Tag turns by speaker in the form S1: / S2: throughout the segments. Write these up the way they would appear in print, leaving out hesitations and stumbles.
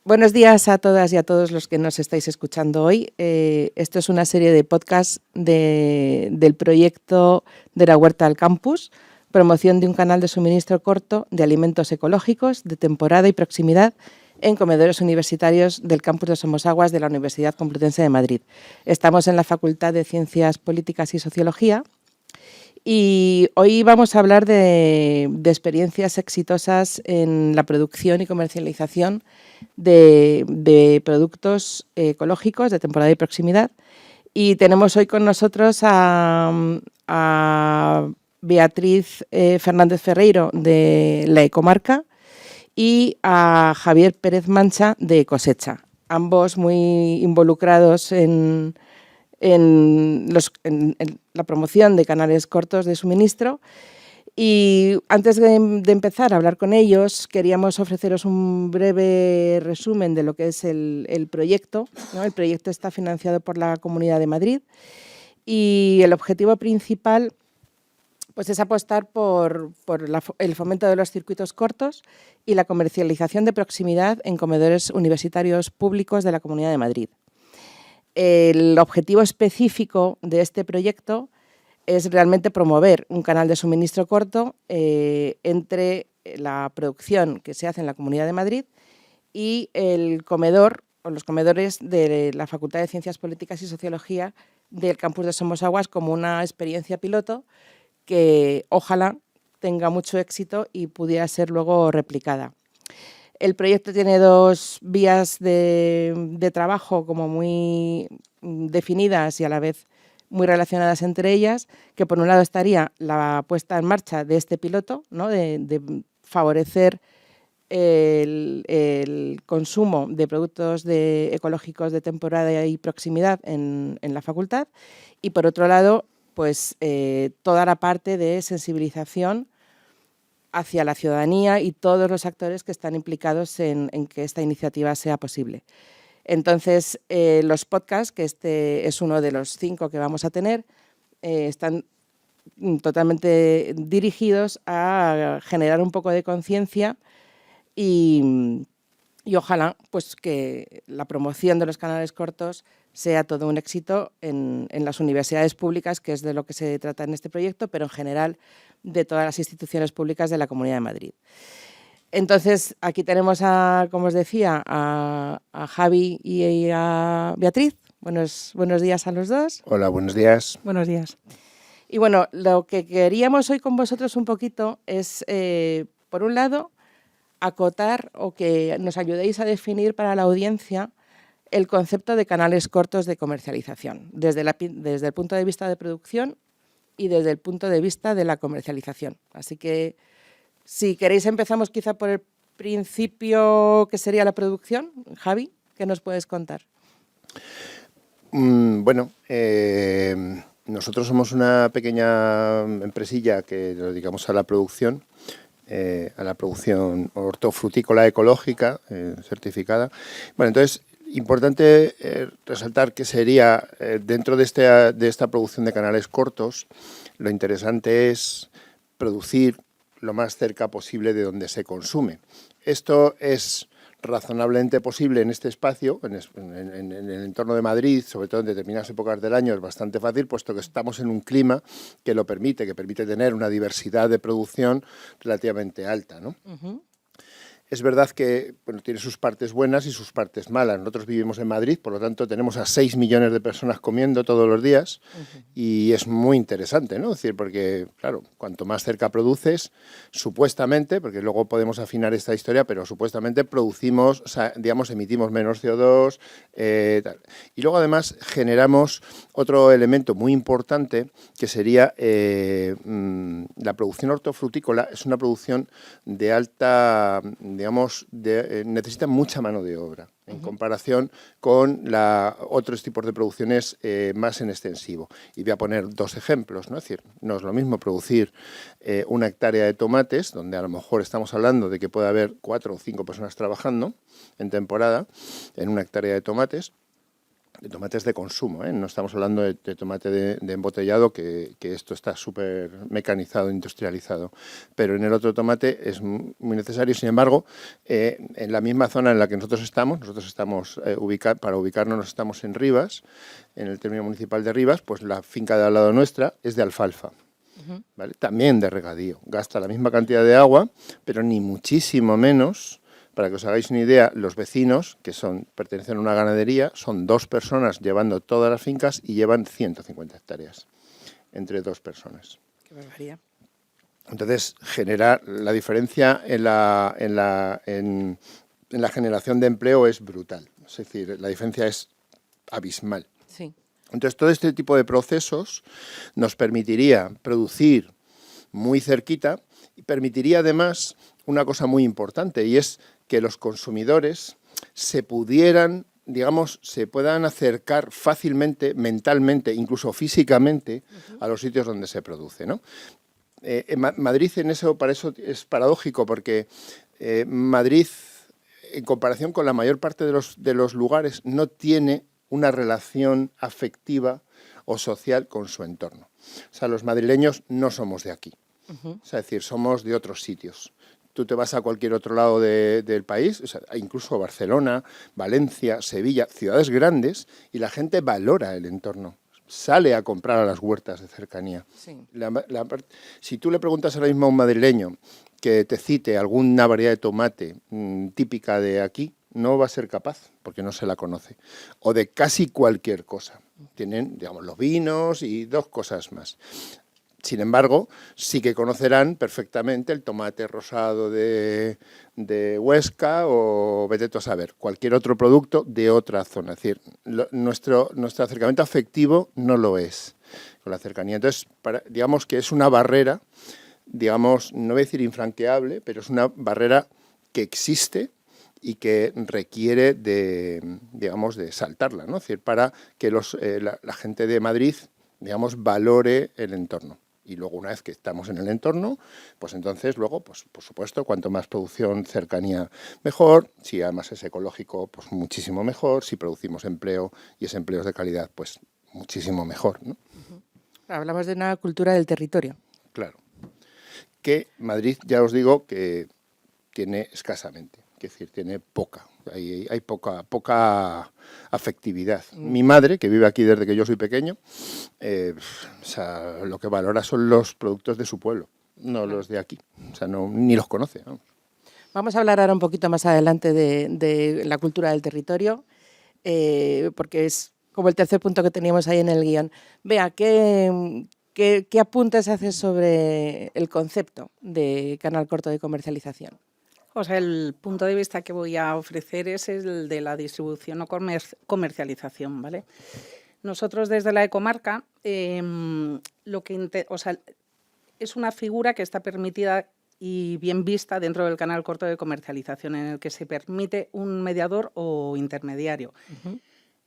S1: Buenos días a todas y a todos los que nos estáis escuchando hoy. Esto es una serie de podcasts del proyecto de la Huerta al Campus, promoción de un canal de suministro corto de alimentos ecológicos de temporada y proximidad en comedores universitarios del campus de Somosaguas de la Universidad Complutense de Madrid. Estamos en la Facultad de Ciencias Políticas y Sociología. Y hoy vamos a hablar de experiencias exitosas en la producción y comercialización de productos ecológicos de temporada y proximidad. Y tenemos hoy con nosotros a Beatriz Fernández Ferreiro de La Ecomarca y a Javier Pérez Mancha de Cosecha, ambos muy involucrados en la promoción de canales cortos de suministro. Y antes de empezar a hablar con ellos, queríamos ofreceros un breve resumen de lo que es el proyecto, ¿no? El proyecto está financiado por la Comunidad de Madrid y el objetivo principal pues, es apostar por el fomento de los circuitos cortos y la comercialización de proximidad en comedores universitarios públicos de la Comunidad de Madrid. El objetivo específico de este proyecto es realmente promover un canal de suministro corto entre la producción que se hace en la Comunidad de Madrid y el comedor o los comedores de la Facultad de Ciencias Políticas y Sociología del campus de Somosaguas como una experiencia piloto que ojalá tenga mucho éxito y pudiera ser luego replicada. El proyecto tiene dos vías de trabajo como muy definidas y a la vez muy relacionadas entre ellas, que por un lado estaría la puesta en marcha de este piloto, ¿no? de favorecer el consumo de productos ecológicos de temporada y proximidad en la facultad, y por otro lado, pues toda la parte de sensibilización hacia la ciudadanía y todos los actores que están implicados en que esta iniciativa sea posible. Entonces, los podcasts, que este es uno de los 5 que vamos a tener, están totalmente dirigidos a generar un poco de conciencia y ojalá pues, que la promoción de los canales cortos sea todo un éxito en las universidades públicas, que es de lo que se trata en este proyecto, pero en general de todas las instituciones públicas de la Comunidad de Madrid. Entonces, aquí tenemos, como os decía, a Javi y a Beatriz. Buenos días a los dos.
S2: Hola, buenos días.
S1: Buenos días. Y bueno, lo que queríamos hoy con vosotros un poquito es, por un lado, acotar o que nos ayudéis a definir para la audiencia el concepto de canales cortos de comercialización, desde el punto de vista de producción y desde el punto de vista de la comercialización. Así que, si queréis, empezamos quizá por el principio, que sería la producción. Javi, ¿qué nos puedes contar?
S2: Bueno, nosotros somos una pequeña empresilla que nos dedicamos a la producción hortofrutícola ecológica certificada. Bueno, entonces, importante resaltar que sería, dentro de esta producción de canales cortos, lo interesante es producir lo más cerca posible de donde se consume. Esto es razonablemente posible en este espacio, en el entorno de Madrid, sobre todo en determinadas épocas del año, es bastante fácil, puesto que estamos en un clima que lo permite, que permite tener una diversidad de producción relativamente alta, ¿no? Uh-huh. Es verdad que tiene sus partes buenas y sus partes malas. Nosotros vivimos en Madrid, por lo tanto tenemos a 6 millones de personas comiendo todos los días, uh-huh, y es muy interesante, ¿no? Es decir, porque, claro, cuanto más cerca produces, supuestamente, porque luego podemos afinar esta historia, pero supuestamente producimos, o sea, digamos, emitimos menos CO2, tal. Y luego además generamos otro elemento muy importante que sería la producción hortofrutícola. Es una producción de alta, digamos, necesita mucha mano de obra en comparación con otros tipos de producciones más en extensivo. Y voy a poner 2 ejemplos, ¿no? Es decir, no es lo mismo producir una hectárea de tomates, donde a lo mejor estamos hablando de que puede haber 4 o 5 personas trabajando en temporada en una hectárea de tomates, de tomates de consumo, ¿eh? No estamos hablando de tomate de embotellado, que esto está súper mecanizado, industrializado, pero en el otro tomate es muy necesario. Sin embargo, en la misma zona en la que nosotros estamos para ubicarnos estamos en Rivas, en el término municipal de Rivas, pues la finca de al lado nuestra es de alfalfa. ¿Vale? También de regadío, gasta la misma cantidad de agua, pero ni muchísimo menos. Para que os hagáis una idea, los vecinos, que pertenecen a una ganadería, son 2 personas llevando todas las fincas y llevan 150 hectáreas entre 2 personas.
S1: Qué barbaridad.
S2: Entonces, genera la diferencia en la generación de empleo es brutal. Es decir, la diferencia es abismal.
S1: Sí.
S2: Entonces, todo este tipo de procesos nos permitiría producir muy cerquita y permitiría además una cosa muy importante, y es que los consumidores se puedan acercar fácilmente, mentalmente, incluso físicamente, a los sitios donde se produce, ¿no? Madrid para eso es paradójico, porque Madrid, en comparación con la mayor parte de los lugares, no tiene una relación afectiva o social con su entorno. O sea, los madrileños no somos de aquí. Es decir, somos de otros sitios. Tú te vas a cualquier otro lado del país, o sea, incluso Barcelona, Valencia, Sevilla, ciudades grandes, y la gente valora el entorno. Sale a comprar a las huertas de cercanía. Sí. Si tú le preguntas ahora mismo a un madrileño que te cite alguna variedad de tomate típica de aquí, no va a ser capaz, porque no se la conoce. O de casi cualquier cosa. Tienen, digamos, los vinos y 2 cosas más. Sin embargo, sí que conocerán perfectamente el tomate rosado de Huesca o vete tú a saber, cualquier otro producto de otra zona. Es decir, nuestro acercamiento afectivo no lo es con la cercanía. Entonces, digamos que es una barrera, digamos, no voy a decir infranqueable, pero es una barrera que existe y que requiere de saltarla, ¿no? Es decir, para que la gente de Madrid, digamos, valore el entorno. Y luego, una vez que estamos en el entorno, pues entonces luego, pues por supuesto, cuanto más producción, cercanía, mejor. Si además es ecológico, pues muchísimo mejor. Si producimos empleo y ese empleo es de calidad, pues muchísimo mejor, ¿no?
S1: Hablamos de una cultura del territorio.
S2: Claro. Que Madrid, ya os digo, que tiene escasamente. Es decir, tiene poca. Hay poca afectividad. Mi madre, que vive aquí desde que yo soy pequeño, o sea, lo que valora son los productos de su pueblo, no los de aquí. O sea, ni los conoce. ¿No?
S1: Vamos a hablar ahora un poquito más adelante de la cultura del territorio, porque es como el tercer punto que teníamos ahí en el guión. Bea, ¿qué apuntes haces sobre el concepto de canal corto de comercialización?
S3: O sea, el punto de vista que voy a ofrecer es el de la distribución o comercialización, ¿vale? Nosotros desde la ecomarca, es una figura que está permitida y bien vista dentro del canal corto de comercialización, en el que se permite un mediador o intermediario.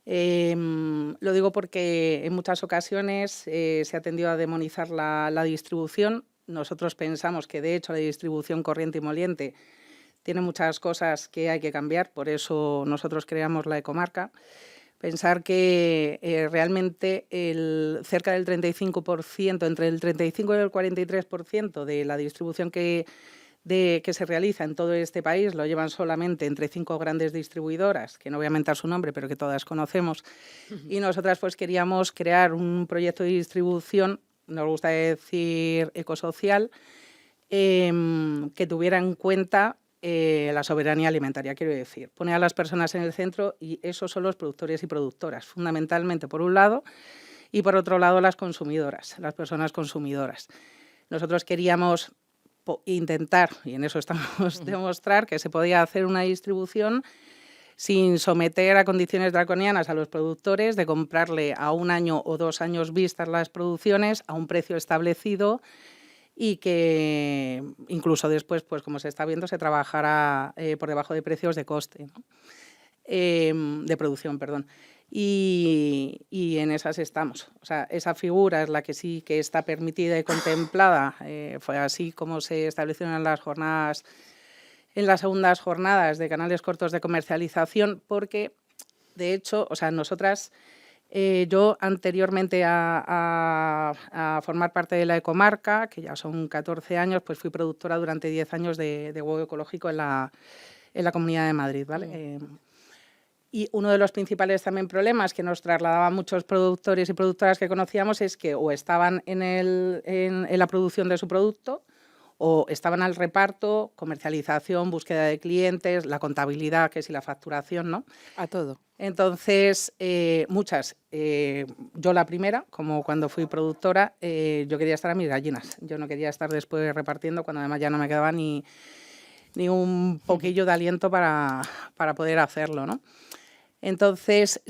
S3: Lo digo porque en muchas ocasiones se ha tendido a demonizar la distribución. Nosotros pensamos que, de hecho, la distribución corriente y moliente tiene muchas cosas que hay que cambiar, por eso nosotros creamos la ecomarca. Pensar que realmente cerca del 35%, entre el 35 y el 43% de la distribución que se realiza en todo este país lo llevan solamente entre 5 grandes distribuidoras, que no voy a mentar su nombre, pero que todas conocemos. Y nosotras pues queríamos crear un proyecto de distribución, nos gusta decir ecosocial, que tuviera en cuenta la soberanía alimentaria, quiero decir, poner a las personas en el centro, y esos son los productores y productoras, fundamentalmente por un lado, y por otro lado las consumidoras, las personas consumidoras. Nosotros queríamos intentar, y en eso estamos, demostrar que se podía hacer una distribución sin someter a condiciones draconianas a los productores, de comprarle a 1 año o 2 años vistas las producciones a un precio establecido, y que incluso después, pues como se está viendo, se trabajará por debajo de precios de coste, ¿no? De producción, perdón. Y en esas estamos. O sea, esa figura es la que sí que está permitida y contemplada. Fue así como se establecieron en las segundas jornadas de canales cortos de comercialización, porque de hecho, o sea, nosotras, yo anteriormente a formar parte de la ecomarca, que ya son 14 años, pues fui productora durante 10 años de huevo ecológico en la Comunidad de Madrid, ¿vale? Y uno de los principales también problemas que nos trasladaban muchos productores y productoras que conocíamos es que o estaban en la producción de su producto o estaban al reparto, comercialización, búsqueda de clientes, la contabilidad, que es y la facturación, ¿no?
S1: A todo.
S3: Entonces, muchas, yo la primera, como cuando fui productora, yo quería estar a mis gallinas. Yo no quería estar después repartiendo cuando además ya no me quedaba ni un poquillo de aliento para poder hacerlo, ¿no? Entonces,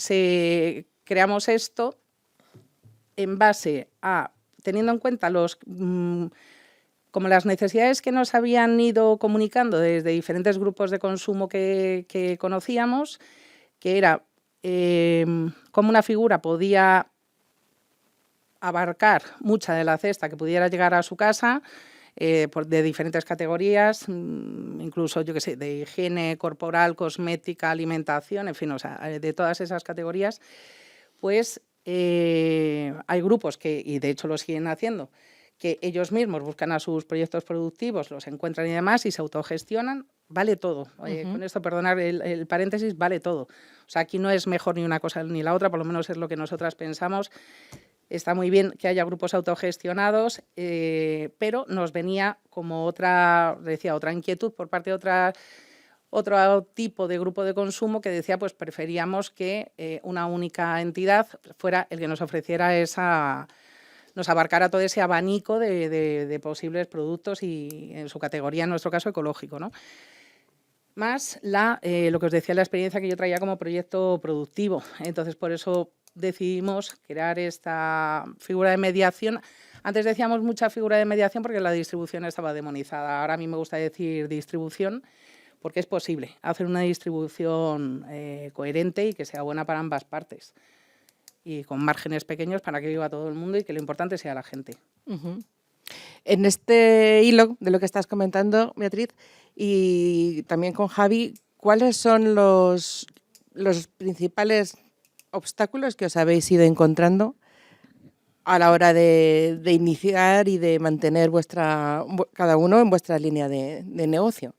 S3: creamos esto en base a, teniendo en cuenta como las necesidades que nos habían ido comunicando desde diferentes grupos de consumo que conocíamos, que era cómo una figura podía abarcar mucha de la cesta que pudiera llegar a su casa, de diferentes categorías, incluso, yo qué sé, de higiene corporal, cosmética, alimentación, en fin, o sea, de todas esas categorías, pues hay grupos que, y de hecho lo siguen haciendo, que ellos mismos buscan a sus proyectos productivos, los encuentran y demás y se autogestionan, vale todo. Con esto, perdonar el paréntesis, vale todo. O sea, aquí no es mejor ni una cosa ni la otra, por lo menos es lo que nosotras pensamos. Está muy bien que haya grupos autogestionados, pero nos venía como otra inquietud por parte de otro tipo de grupo de consumo que decía, pues preferíamos que una única entidad fuera el que nos ofreciera nos abarcara todo ese abanico de posibles productos y en su categoría, en nuestro caso, ecológico, ¿no? Más lo que os decía, la experiencia que yo traía como proyecto productivo. Entonces, por eso decidimos crear esta figura de mediación. Antes decíamos mucha figura de mediación porque la distribución estaba demonizada. Ahora a mí me gusta decir distribución porque es posible hacer una distribución coherente y que sea buena para ambas partes. Y con márgenes pequeños para que viva todo el mundo y que lo importante sea la gente.
S1: En este hilo de lo que estás comentando, Beatriz, y también con Javi, ¿cuáles son los principales obstáculos que os habéis ido encontrando a la hora de iniciar y de mantener cada uno en vuestra línea de negocio?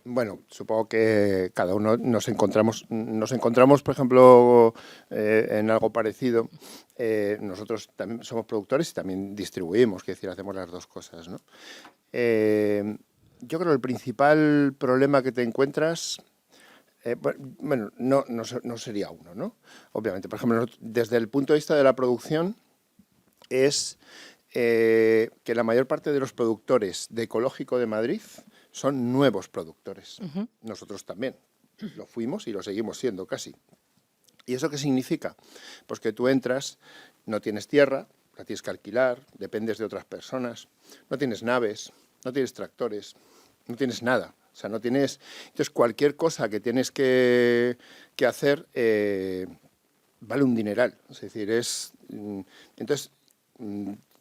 S2: Bueno, supongo que cada uno nos encontramos, por ejemplo, en algo parecido. Nosotros también somos productores y también distribuimos, es decir, hacemos las dos cosas, ¿no? Yo creo que el principal problema que te encuentras, bueno, no sería uno, ¿no? Obviamente, por ejemplo, desde el punto de vista de la producción, es que la mayor parte de los productores de ecológico de Madrid son nuevos productores. Nosotros también lo fuimos y lo seguimos siendo casi. ¿Y eso qué significa? Pues que tú entras, no tienes tierra, la tienes que alquilar, dependes de otras personas, no tienes naves, no tienes tractores, no tienes nada. O sea, no tienes... Entonces, cualquier cosa que tienes que hacer vale un dineral. Es decir, entonces,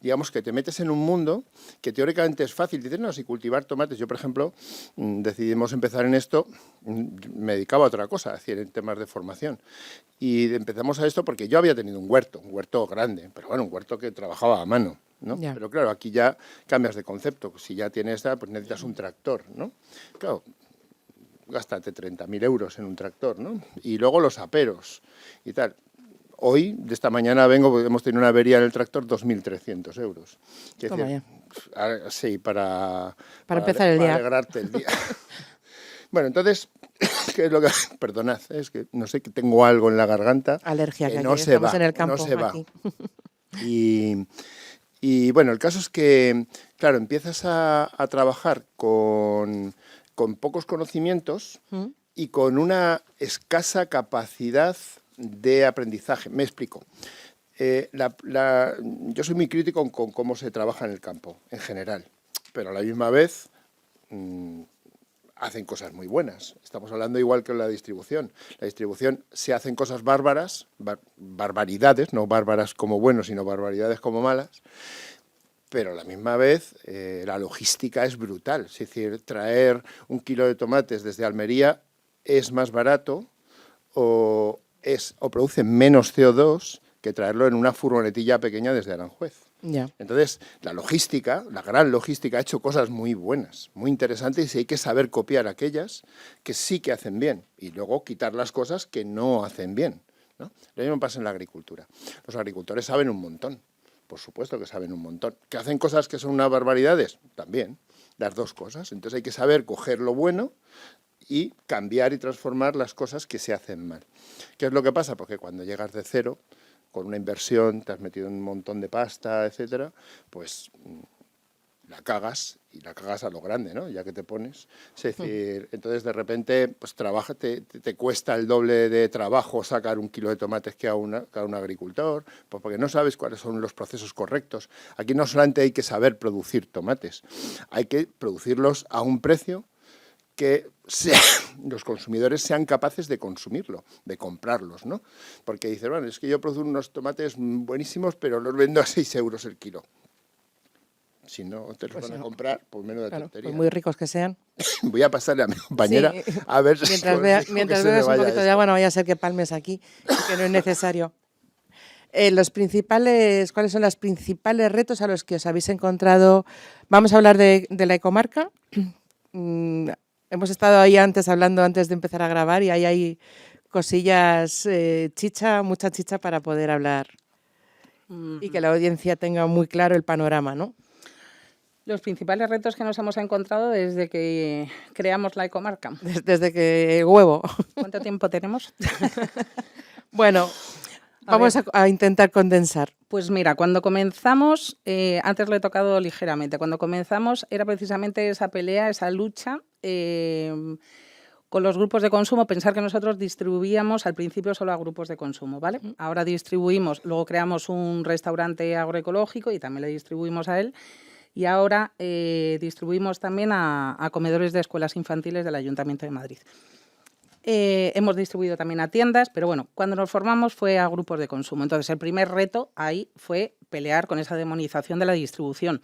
S2: digamos que te metes en un mundo que teóricamente es fácil. Dices, no, si cultivar tomates. Yo, por ejemplo, decidimos empezar en esto, me dedicaba a otra cosa, es decir, en temas de formación. Y empezamos a esto porque yo había tenido un huerto grande, pero bueno, un huerto que trabajaba a mano, ¿no?
S1: Ya.
S2: Pero claro, aquí ya cambias de concepto. Si ya tienes pues necesitas un tractor, ¿no? Claro, gástate 30.000 euros en un tractor, ¿no? Y luego los aperos y tal. Hoy, de esta mañana vengo, hemos tenido una avería en el tractor, 2.300 euros.
S1: Toma ya.
S2: Sí, para
S1: empezar el día.
S2: Para alegrarte el día. Bueno, entonces, ¿qué es lo que...? Perdonad, es que no sé, que tengo algo en la garganta.
S1: Alergia, que
S2: no
S1: aquí
S2: se
S1: estamos
S2: va,
S1: en el campo.
S2: no se va.
S1: Aquí.
S2: Y bueno, el caso es que, claro, empiezas a trabajar con pocos conocimientos y con una escasa capacidad de aprendizaje. Me explico. Yo soy muy crítico con cómo se trabaja en el campo, en general, pero a la misma vez hacen cosas muy buenas. Estamos hablando igual que la distribución. La distribución se hacen cosas bárbaras, barbaridades, no bárbaras como buenos, sino barbaridades como malas. pero a la misma vez la logística es brutal. Es decir, traer 1 kilo de tomates desde Almería es más barato o produce menos CO2 que traerlo en una furgonetilla pequeña desde Aranjuez.
S1: Ya.
S2: Entonces, la logística, la gran logística, ha hecho cosas muy buenas, muy interesantes, y hay que saber copiar aquellas que sí que hacen bien y luego quitar las cosas que no hacen bien, ¿no? Lo mismo pasa en la agricultura. Los agricultores saben un montón, por supuesto que saben un montón. ¿Que hacen cosas que son unas barbaridades? También, las dos cosas. Entonces hay que saber coger lo bueno y cambiar y transformar las cosas que se hacen mal. ¿Qué es lo que pasa? Porque cuando llegas de cero, con una inversión, te has metido un montón de pasta, etcétera, pues la cagas, y la cagas a lo grande, ¿no? Ya que te pones. Es decir, entonces de repente pues te cuesta el doble de trabajo sacar 1 kilo de tomates que a un agricultor, pues porque no sabes cuáles son los procesos correctos. Aquí no solamente hay que saber producir tomates, hay que producirlos a un precio que los consumidores sean capaces de consumirlo, de comprarlos, ¿no? Porque dicen, bueno, es que yo produzco unos tomates buenísimos, pero los vendo a 6 euros el kilo. Si no te los van a comprar, pues menos de tontería.
S1: Pues muy ricos que sean.
S2: Voy a pasarle a mi compañera a ver si
S1: mientras bebes un poquito de agua, no vaya a ser que palmes aquí, que no es necesario. ¿Cuáles son los principales retos a los que os habéis encontrado? Vamos a hablar de la ecomarca. Hemos estado ahí hablando antes de empezar a grabar, y ahí hay cosillas, mucha chicha para poder hablar y que la audiencia tenga muy claro el panorama, ¿no?
S3: Los principales retos que nos hemos encontrado desde que creamos la ecomarca.
S1: Desde que huevo.
S3: ¿Cuánto tiempo tenemos?
S1: Bueno, vamos a intentar condensar.
S3: Pues mira, cuando comenzamos, antes lo he tocado ligeramente, cuando comenzamos era precisamente esa pelea, esa lucha con los grupos de consumo, pensar que nosotros distribuíamos al principio solo a grupos de consumo, ¿vale? Ahora distribuimos, luego creamos un restaurante agroecológico y también le distribuimos a él, y ahora distribuimos también a comedores de escuelas infantiles del Ayuntamiento de Madrid. Hemos distribuido también a tiendas, pero bueno, cuando nos formamos fue a grupos de consumo. Entonces, el primer reto ahí fue pelear con esa demonización de la distribución,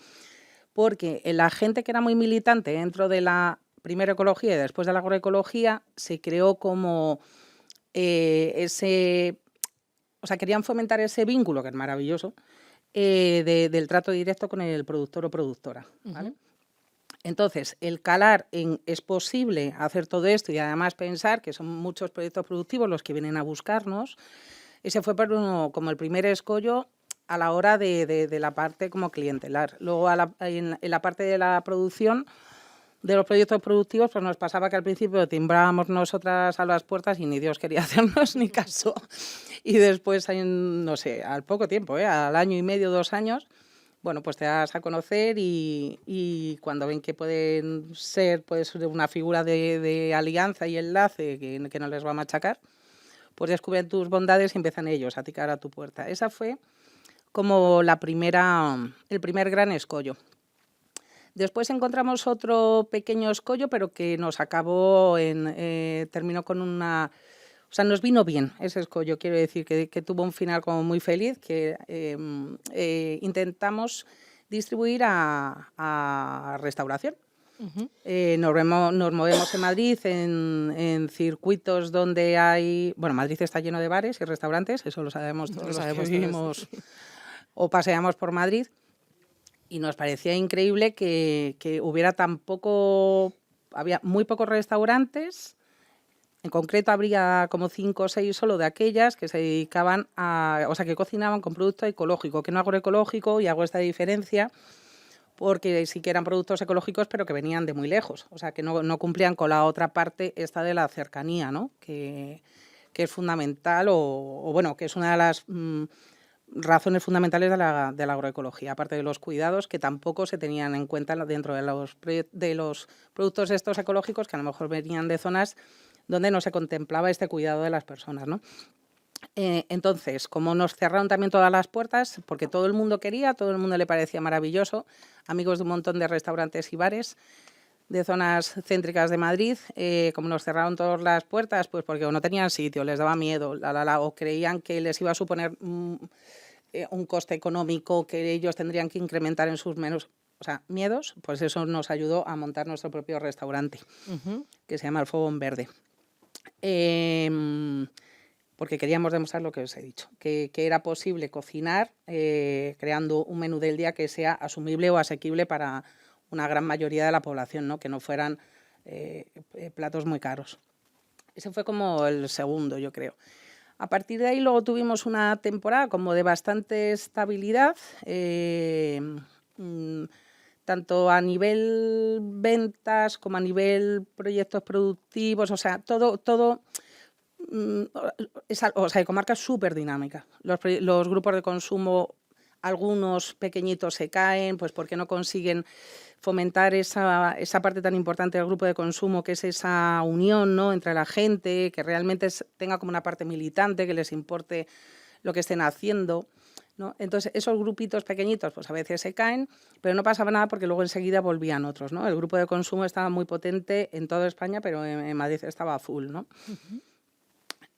S3: porque la gente que era muy militante dentro de la primera ecología y después de la agroecología se creó como querían fomentar ese vínculo, que es maravilloso, del trato directo con el productor o productora, ¿vale? Entonces, el calar en es posible hacer todo esto y además pensar que son muchos proyectos productivos los que vienen a buscarnos, ese fue como el primer escollo a la hora de la parte como clientelar. Luego, en la parte de la producción de los proyectos productivos, pues nos pasaba que al principio timbrábamos nosotras a las puertas y ni Dios quería hacernos ni caso. Y después, no sé, al poco tiempo, al año y medio, 2 años, bueno, pues te das a conocer y cuando ven que puede ser una figura de alianza y enlace que no les va a machacar, pues descubren tus bondades y empiezan ellos a ticar a tu puerta. Esa fue como el primer gran escollo. Después encontramos otro pequeño escollo, pero que nos acabó terminó con una... O sea, nos vino bien ese escollo, quiero decir, que tuvo un final como muy feliz, que intentamos distribuir a restauración. Nos movemos en Madrid en circuitos donde hay... Bueno, Madrid está lleno de bares y restaurantes, eso lo sabemos todos los que vivimos o paseamos por Madrid, y nos parecía increíble que hubiera había muy pocos restaurantes. En concreto, habría como 5 o 6 solo de aquellas que se dedicaban que cocinaban con producto ecológico, que no agroecológico, y hago esta diferencia porque sí que eran productos ecológicos, pero que venían de muy lejos, o sea, que no cumplían con la otra parte esta de la cercanía, ¿no? Que es fundamental, que es una de las razones fundamentales de la agroecología, aparte de los cuidados que tampoco se tenían en cuenta dentro de los productos estos ecológicos, que a lo mejor venían de zonas donde no se contemplaba este cuidado de las personas, ¿no? Entonces, como nos cerraron también todas las puertas, porque todo el mundo le parecía maravilloso, amigos de un montón de restaurantes y bares de zonas céntricas de Madrid, como nos cerraron todas las puertas, pues porque o no tenían sitio, les daba miedo, o creían que les iba a suponer un coste económico que ellos tendrían que incrementar en sus menús. O sea, miedos, pues eso nos ayudó a montar nuestro propio restaurante, que se llama El Fogón Verde. Porque queríamos demostrar lo que os he dicho, que era posible cocinar creando un menú del día que sea asumible o asequible para una gran mayoría de la población, ¿no? Que no fueran platos muy caros. Ese fue como el segundo, yo creo. A partir de ahí luego tuvimos una temporada como de bastante estabilidad, tanto a nivel ventas como a nivel proyectos productivos, o sea, todo o sea, Ecomarca es súper dinámica. Los grupos de consumo, algunos pequeñitos se caen, pues porque no consiguen fomentar esa parte tan importante del grupo de consumo, que es esa unión, ¿no?, entre la gente, que realmente tenga como una parte militante, que les importe lo que estén haciendo, ¿no? Entonces, esos grupitos pequeñitos, pues a veces se caen, pero no pasaba nada porque luego enseguida volvían otros, ¿no? El grupo de consumo estaba muy potente en toda España, pero en Madrid estaba full, ¿no?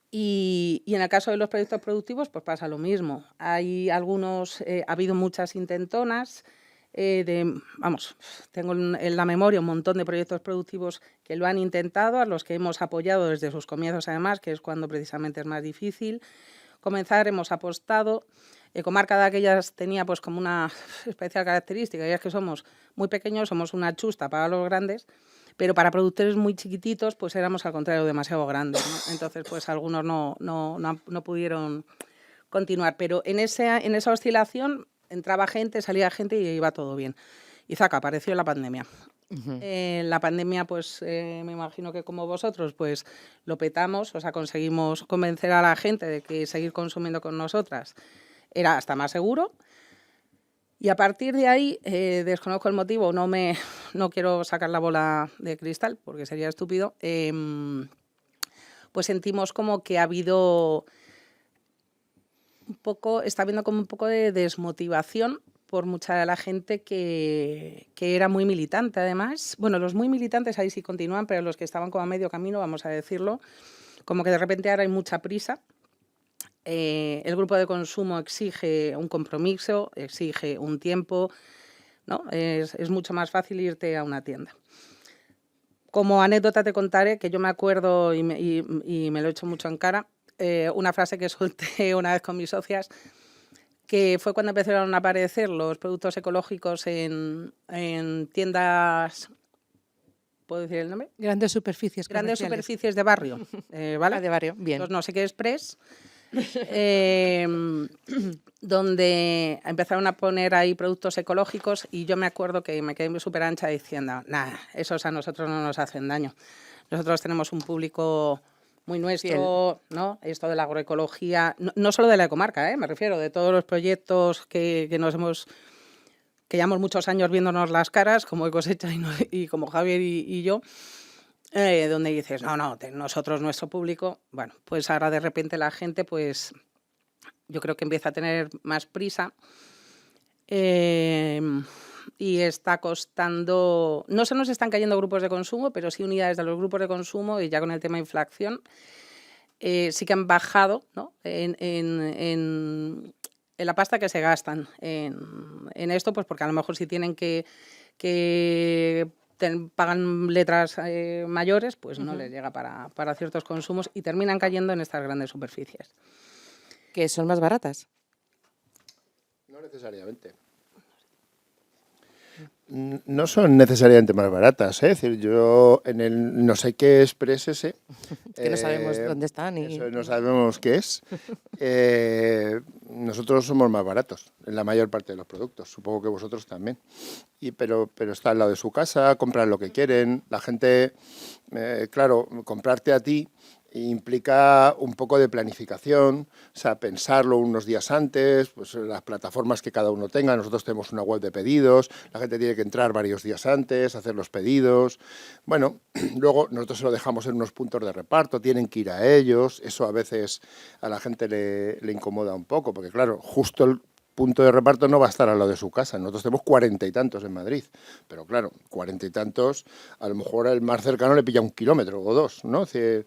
S3: Y en el caso de los proyectos productivos, pues pasa lo mismo. Hay algunos, ha habido muchas intentonas, tengo en la memoria un montón de proyectos productivos que lo han intentado, a los que hemos apoyado desde sus comienzos además, que es cuando precisamente es más difícil comenzar, hemos apostado. Ecomarca de aquellas tenía pues como una especial característica, y es que somos muy pequeños, somos una chusta para los grandes, pero para productores muy chiquititos pues éramos al contrario demasiado grandes, ¿no? Entonces pues algunos no pudieron continuar, pero en esa oscilación entraba gente, salía gente y iba todo bien. Y zaca, apareció la pandemia. La pandemia, pues me imagino que como vosotros, pues lo petamos, o sea, conseguimos convencer a la gente de que seguir consumiendo con nosotras era hasta más seguro. Y a partir de ahí, desconozco el motivo, no quiero sacar la bola de cristal porque sería estúpido, pues sentimos como que ha habido está habiendo como un poco de desmotivación por mucha de la gente que era muy militante, además. Bueno, los muy militantes ahí sí continúan, pero los que estaban como a medio camino, vamos a decirlo, como que de repente ahora hay mucha prisa. El grupo de consumo exige un compromiso, exige un tiempo, ¿no? Es mucho más fácil irte a una tienda. Como anécdota te contaré, que yo me acuerdo y me lo he hecho mucho en cara, una frase que solté una vez con mis socias, que fue cuando empezaron a aparecer los productos ecológicos en tiendas, ¿puedo decir el nombre?
S1: Grandes superficies
S3: Grandes
S1: comerciales.
S3: superficies de barrio, ¿vale?
S1: Ah, de barrio, bien.
S3: Los no sé qué express, donde empezaron a poner ahí productos ecológicos y yo me acuerdo que me quedé súper ancha diciendo, nada, esos a nosotros no nos hacen daño. Nosotros tenemos un público muy nuestro, ¿no? Esto de la agroecología, no solo de la Ecomarca, me refiero, de todos los proyectos que llevamos muchos años viéndonos las caras, como Ecosecha y como Javier y yo, donde dices, nosotros, nuestro público, bueno, pues ahora de repente la gente, pues yo creo que empieza a tener más prisa y está costando, no se nos están cayendo grupos de consumo, pero sí unidades de los grupos de consumo, y ya con el tema de inflación, sí que han bajado, ¿no?, en la pasta que se gastan en esto, pues porque a lo mejor si tienen que pagan letras mayores, pues no les llega para ciertos consumos y terminan cayendo en estas grandes superficies.
S1: ¿Que son más baratas?
S2: No necesariamente. No son necesariamente más baratas, ¿eh? Es decir, yo en el no sé qué Express ese...
S1: que no sabemos dónde están.
S2: Eso no sabemos qué es. Nosotros somos más baratos en la mayor parte de los productos, supongo que vosotros también. Pero está al lado de su casa, compran lo que quieren. La gente, claro, comprarte a ti implica un poco de planificación, o sea, pensarlo unos días antes, pues las plataformas que cada uno tenga. Nosotros tenemos una web de pedidos, la gente tiene que entrar varios días antes, hacer los pedidos. Bueno, luego nosotros se lo dejamos en unos puntos de reparto, tienen que ir a ellos, eso a veces a la gente le incomoda un poco, porque claro, justo el punto de reparto no va a estar al lado de su casa. Nosotros tenemos 40 y tantos en Madrid, pero claro, 40 y tantos, a lo mejor el más cercano le pilla 1 kilómetro o 2, ¿no? Es decir,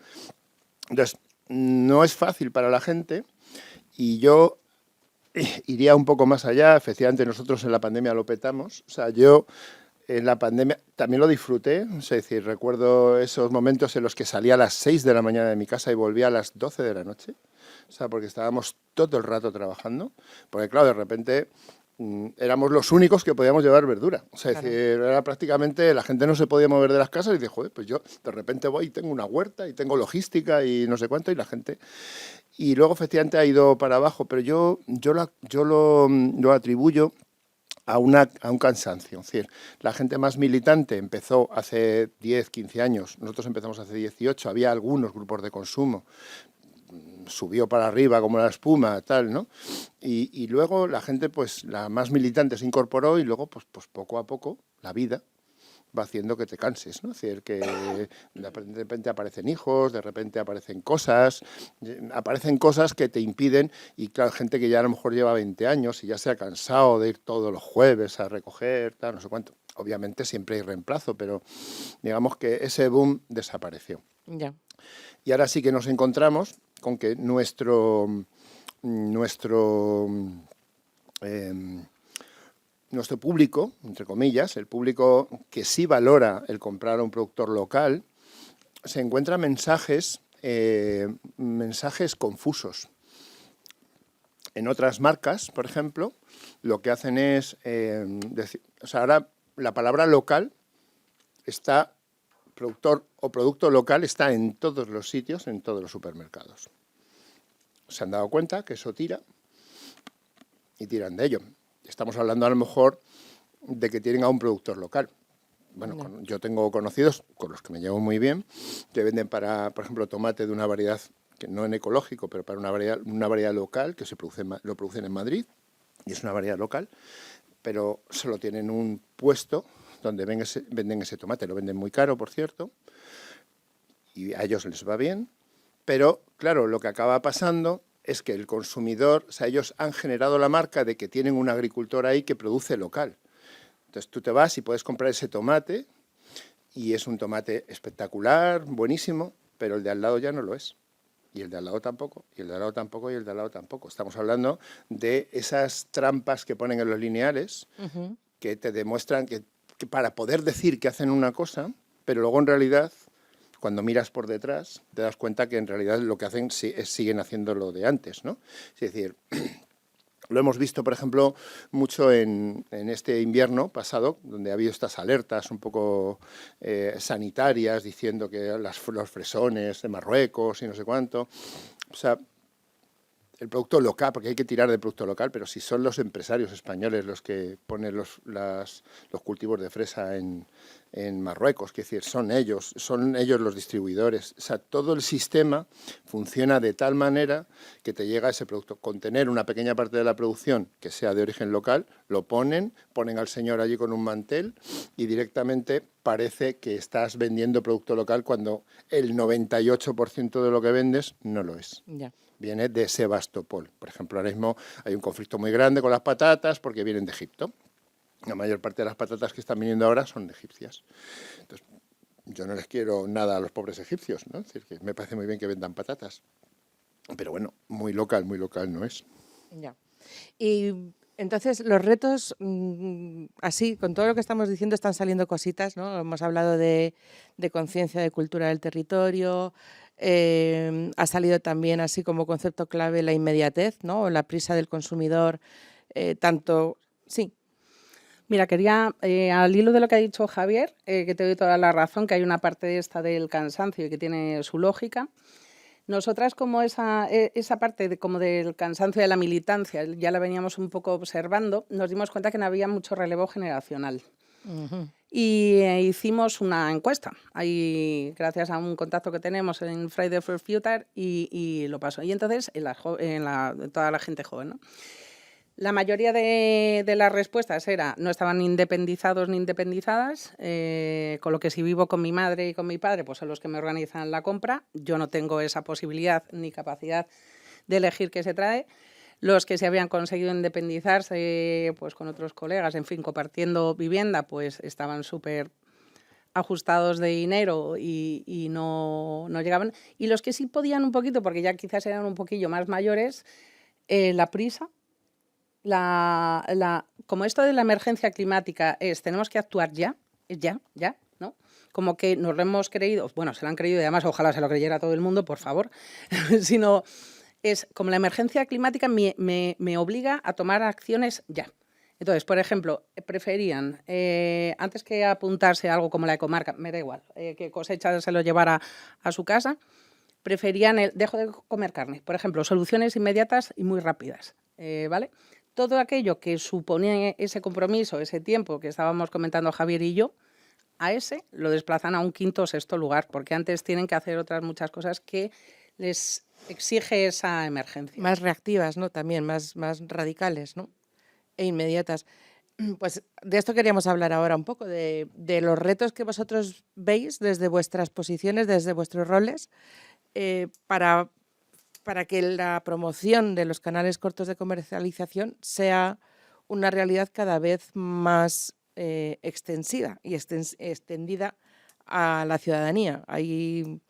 S2: entonces, no es fácil para la gente y yo iría un poco más allá. Efectivamente, nosotros en la pandemia lo petamos. O sea, yo en la pandemia también lo disfruté. Es decir, recuerdo esos momentos en los que salía a las 6 de la mañana de mi casa y volvía a las 12 de la noche. O sea, porque estábamos todo el rato trabajando. Porque, claro, de repente éramos los únicos que podíamos llevar verdura. O sea, claro. Es decir, era prácticamente, la gente no se podía mover de las casas y dice, joder, pues yo de repente voy y tengo una huerta y tengo logística y no sé cuánto, y la gente... Y luego efectivamente ha ido para abajo, pero yo lo atribuyo a un cansancio. Es decir, la gente más militante empezó hace 10, 15 años, nosotros empezamos hace 18, había algunos grupos de consumo, subió para arriba como la espuma, tal, ¿no? Y luego la gente, pues la más militante se incorporó y luego, pues poco a poco, la vida va haciendo que te canses, ¿no? Es decir, que de repente aparecen hijos, de repente aparecen cosas que te impiden, y claro, gente que ya a lo mejor lleva 20 años y ya se ha cansado de ir todos los jueves a recoger, tal, no sé cuánto. Obviamente siempre hay reemplazo, pero digamos que ese boom desapareció.
S1: Ya.
S2: Y ahora sí que nos encontramos con que nuestro público, entre comillas, el público que sí valora el comprar a un productor local, se encuentra mensajes confusos. En otras marcas, por ejemplo, lo que hacen es decir, o sea, ahora la palabra local está, productor o producto local está en todos los sitios, en todos los supermercados. Se han dado cuenta que eso tira y tiran de ello. Estamos hablando a lo mejor de que tienen a un productor local. Bueno, yo tengo conocidos con los que me llevo muy bien, que venden para, por ejemplo, tomate de una variedad que no en ecológico, pero para una variedad local que lo producen en Madrid, y es una variedad local, pero solo tienen un puesto donde venden ese tomate. Lo venden muy caro, por cierto, y a ellos les va bien, pero claro, lo que acaba pasando es que el consumidor, o sea, ellos han generado la marca de que tienen un agricultor ahí que produce local. Entonces tú te vas y puedes comprar ese tomate y es un tomate espectacular, buenísimo, pero el de al lado ya no lo es. Y el de al lado tampoco, y el de al lado tampoco, y el de al lado tampoco. Estamos hablando de esas trampas que ponen en los lineales, que te demuestran que para poder decir que hacen una cosa, pero luego en realidad, cuando miras por detrás, te das cuenta que en realidad lo que hacen siguen haciendo lo de antes, ¿no? Es decir, lo hemos visto, por ejemplo, mucho en este invierno pasado, donde ha habido estas alertas un poco sanitarias, diciendo que los fresones de Marruecos y no sé cuánto. O sea, el producto local, porque hay que tirar de producto local, pero si son los empresarios españoles los que ponen los cultivos de fresa en Marruecos, es decir, son ellos los distribuidores. O sea, todo el sistema funciona de tal manera que te llega ese producto. Con tener una pequeña parte de la producción que sea de origen local, lo ponen al señor allí con un mantel y directamente parece que estás vendiendo producto local cuando el 98% de lo que vendes no lo es.
S1: Ya.
S2: Viene de Sebastopol. Por ejemplo, ahora mismo hay un conflicto muy grande con las patatas porque vienen de Egipto. La mayor parte de las patatas que están viniendo ahora son de egipcias. Entonces, yo no les quiero nada a los pobres egipcios, ¿no? Es decir, que me parece muy bien que vendan patatas. Pero bueno, muy local no es.
S1: Ya. Y entonces los retos, así, con todo lo que estamos diciendo, están saliendo cositas, ¿no? Hemos hablado de conciencia, de cultura del territorio. Ha salido también así como concepto clave la inmediatez, ¿no? O la prisa del consumidor, tanto... Sí.
S3: Mira, quería, al hilo de lo que ha dicho Javier, que te doy toda la razón, que hay una parte de esta del cansancio y que tiene su lógica. Nosotras, como esa parte como del cansancio de la militancia, ya la veníamos un poco observando, nos dimos cuenta que no había mucho relevo generacional. Y hicimos una encuesta, ahí, gracias a un contacto que tenemos en Friday for Future, y lo pasó. Y entonces, en toda la gente joven, ¿no? La mayoría de las respuestas no estaban independizados ni independizadas, con lo que si vivo con mi madre y con mi padre, pues son los que me organizan la compra. Yo no tengo esa posibilidad ni capacidad de elegir qué se trae. Los que se habían conseguido independizarse, pues con otros colegas, en fin, compartiendo vivienda, pues estaban súper ajustados de dinero y no llegaban. Y los que sí podían un poquito, porque ya quizás eran un poquillo más mayores, la prisa Como esto de la emergencia climática tenemos que actuar ya, ¿no? Como que nos lo hemos creído, bueno, se lo han creído y además ojalá se lo creyera todo el mundo, por favor, sino es como la emergencia climática me obliga a tomar acciones ya. Entonces, por ejemplo, preferían, antes que apuntarse a algo como la ecomarca, me da igual, que cosecha se lo llevara a su casa, preferían el dejo de comer carne. Por ejemplo, soluciones inmediatas y muy rápidas, ¿vale? Todo aquello que supone ese compromiso, ese tiempo que estábamos comentando Javier y yo, a ese lo desplazan a un quinto o sexto lugar, porque antes tienen que hacer otras muchas cosas que les exige esa emergencia.
S1: Más reactivas, ¿no? También más radicales, ¿no? E inmediatas. Pues de esto queríamos hablar ahora un poco, de los retos que vosotros veis desde vuestras posiciones, desde vuestros roles, para que la promoción de los canales cortos de comercialización sea una realidad cada vez más extensiva y extendida a la ciudadanía. En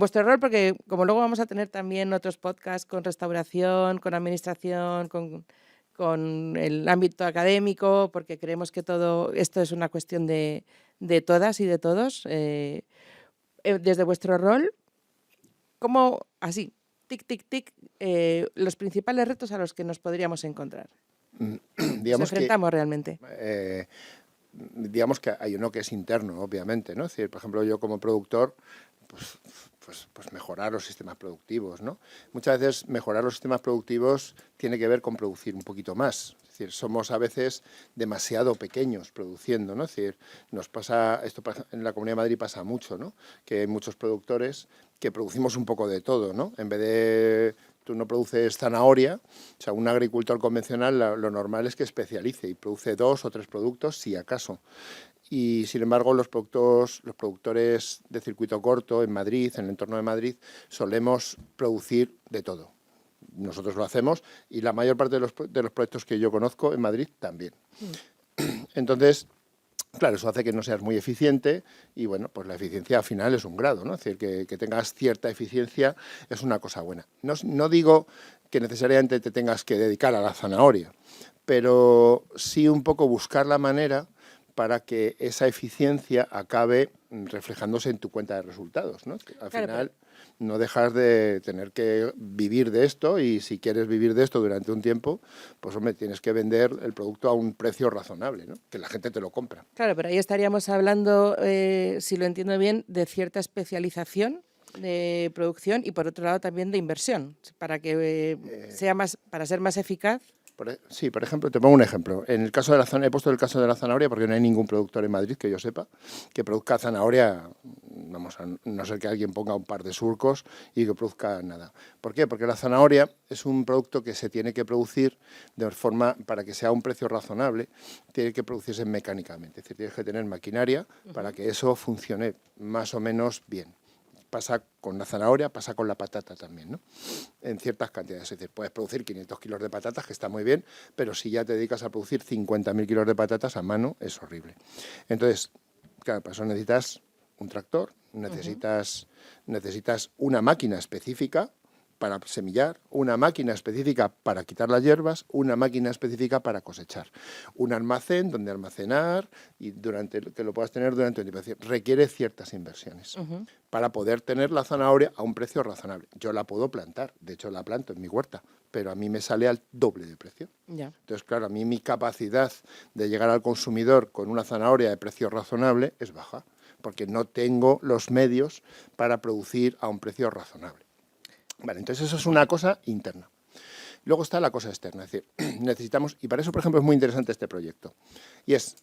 S1: vuestro rol, porque como luego vamos a tener también otros podcasts con restauración, con administración, con el ámbito académico, porque creemos que todo esto es una cuestión de todas y de todos. Desde vuestro rol, ¿cómo, así, tic, tic, tic, los principales retos a los que nos podríamos encontrar?
S2: Digamos
S1: ¿Nos enfrentamos realmente?
S2: Digamos que hay uno que es interno, obviamente, ¿no? Es decir, por ejemplo, yo como productor, pues mejorar los sistemas productivos, ¿no? Muchas veces mejorar los sistemas productivos tiene que ver con producir un poquito más. Es decir, somos a veces demasiado pequeños produciendo, ¿no? Es decir, esto pasa, en la Comunidad de Madrid pasa mucho, ¿no? Que hay muchos productores que producimos un poco de todo, ¿no? En vez de tú no produces zanahoria, o sea, un agricultor convencional lo normal es que especialice y produce 2 o 3 productos, si acaso. Y, sin embargo, los productores de circuito corto en Madrid, en el entorno de Madrid, solemos producir de todo. Nosotros lo hacemos y la mayor parte de los proyectos que yo conozco en Madrid también. Entonces, claro, eso hace que no seas muy eficiente y, bueno, pues la eficiencia al final es un grado, ¿no? Es decir, que tengas cierta eficiencia es una cosa buena. No digo que necesariamente te tengas que dedicar a la zanahoria, pero sí un poco buscar la manera para que esa eficiencia acabe reflejándose en tu cuenta de resultados, ¿no? Al final no dejas de tener que vivir de esto y si quieres vivir de esto durante un tiempo, pues hombre, tienes que vender el producto a un precio razonable, ¿no? Que la gente te lo compra.
S1: Claro, pero ahí estaríamos hablando, si lo entiendo bien, de cierta especialización de producción y por otro lado también de inversión, para que para ser más eficaz.
S2: Sí, por ejemplo, te pongo un ejemplo. En el caso de la zanahoria, he puesto el caso de la zanahoria porque no hay ningún productor en Madrid que yo sepa que produzca zanahoria, vamos, a no ser que alguien ponga un par de surcos y que produzca nada. ¿Por qué? Porque la zanahoria es un producto que se tiene que producir de forma, para que sea a un precio razonable, tiene que producirse mecánicamente. Es decir, tienes que tener maquinaria para que eso funcione más o menos bien. Pasa con la zanahoria, pasa con la patata también, ¿no? En ciertas cantidades. Es decir, puedes producir 500 kilos de patatas, que está muy bien, pero si ya te dedicas a producir 50.000 kilos de patatas a mano, es horrible. Entonces, claro, para eso necesitas un tractor, necesitas una máquina específica para semillar, una máquina específica para quitar las hierbas, una máquina específica para cosechar, un almacén donde almacenar y que lo puedas tener durante un tiempo. Requiere ciertas inversiones para poder tener la zanahoria a un precio razonable. Yo la puedo plantar, de hecho la planto en mi huerta, pero a mí me sale al doble de precio.
S1: Ya.
S2: Entonces, claro, a mí mi capacidad de llegar al consumidor con una zanahoria de precio razonable es baja, porque no tengo los medios para producir a un precio razonable. Vale, entonces eso es una cosa interna. Luego está la cosa externa, es decir, necesitamos, y para eso, por ejemplo, es muy interesante este proyecto, y es,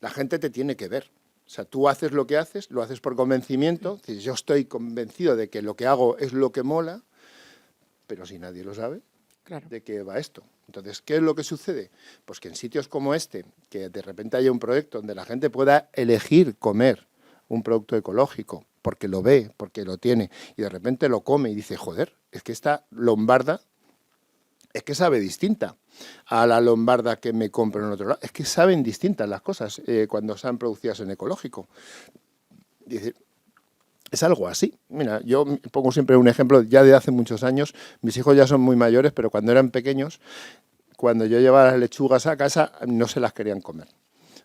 S2: la gente te tiene que ver. O sea, tú haces lo que haces, lo haces por convencimiento, es decir, yo estoy convencido de que lo que hago es lo que mola, pero si nadie lo sabe,
S1: Claro.
S2: ¿de qué va esto? Entonces, ¿qué es lo que sucede? Pues que en sitios como este, que de repente haya un proyecto donde la gente pueda elegir comer un producto ecológico, porque lo ve, porque lo tiene, y de repente lo come y dice, joder, es que esta lombarda es que sabe distinta a la lombarda que me compro en otro lado. Es que saben distintas las cosas cuando sean producidas en ecológico. Dice, es algo así. Mira, yo pongo siempre un ejemplo ya de hace muchos años. Mis hijos ya son muy mayores, pero cuando eran pequeños, cuando yo llevaba las lechugas a casa no se las querían comer,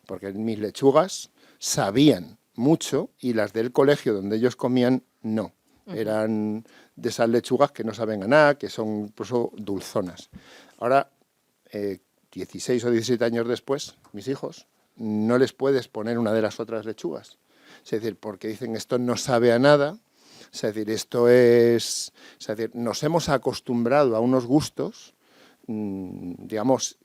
S2: porque mis lechugas sabían mucho y las del colegio donde ellos comían no. Eran de esas lechugas que no saben a nada, que son incluso dulzonas. Ahora, 16 o 17 años después, mis hijos, no les puedes poner una de las otras lechugas. Es decir, porque dicen esto no sabe a nada, es decir, es decir, nos hemos acostumbrado a unos gustos, digamos,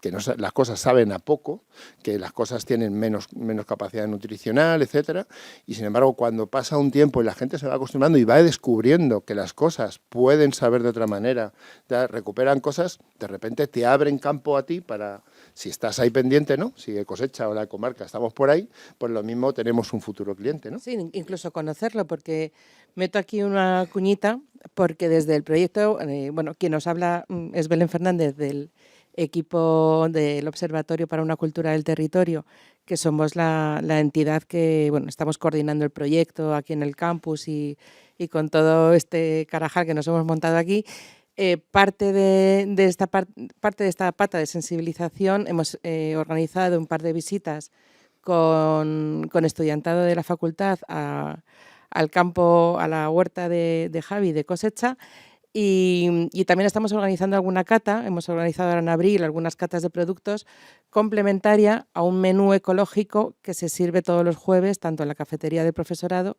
S2: que no, las cosas saben a poco, que las cosas tienen menos capacidad nutricional, etcétera, y sin embargo cuando pasa un tiempo y la gente se va acostumbrando y va descubriendo que las cosas pueden saber de otra manera, ya recuperan cosas, de repente te abren campo a ti para, si estás ahí pendiente, ¿no? Si de Cosecha o la comarca estamos por ahí, pues lo mismo tenemos un futuro cliente, ¿no?
S1: Sí, incluso conocerlo, porque meto aquí una cuñita, porque desde el proyecto, bueno, quien nos habla es Belén Fernández del equipo del Observatorio para una Cultura del Territorio, que somos la entidad que, bueno, estamos coordinando el proyecto aquí en el campus y con todo este carajal que nos hemos montado aquí. Parte de esta pata de sensibilización hemos organizado un par de visitas con estudiantado de la facultad al campo, a la huerta de Javi de Cosecha. Y también estamos organizando alguna cata, hemos organizado ahora en abril algunas catas de productos complementaria a un menú ecológico que se sirve todos los jueves, tanto en la cafetería del profesorado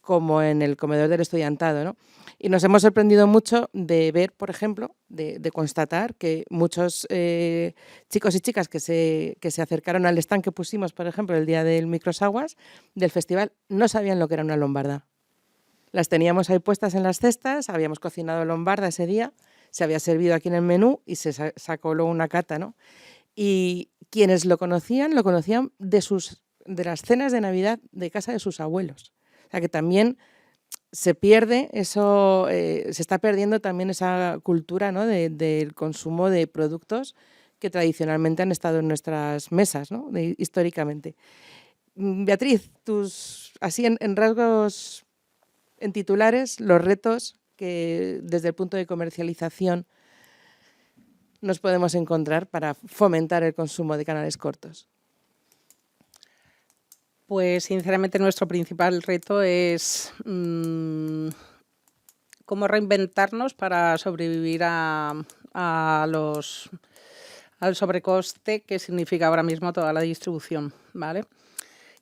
S1: como en el comedor del estudiantado, ¿no? Y nos hemos sorprendido mucho de ver, por ejemplo, de constatar que muchos chicos y chicas que se acercaron al stand que pusimos, por ejemplo, el día del Microsaguas, del festival, no sabían lo que era una lombarda. Las teníamos ahí puestas en las cestas, habíamos cocinado lombarda ese día, se había servido aquí en el menú y se sacó luego una cata, ¿no? Y quienes lo conocían de las cenas de Navidad de casa de sus abuelos. O sea que también se pierde eso, se está perdiendo también esa cultura, ¿no? del consumo de productos que tradicionalmente han estado en nuestras mesas, ¿no? Históricamente. Beatriz, así en rasgos, en titulares, los retos que desde el punto de comercialización nos podemos encontrar para fomentar el consumo de canales cortos.
S3: Pues sinceramente nuestro principal reto es cómo reinventarnos para sobrevivir al sobrecoste que significa ahora mismo toda la distribución, ¿vale?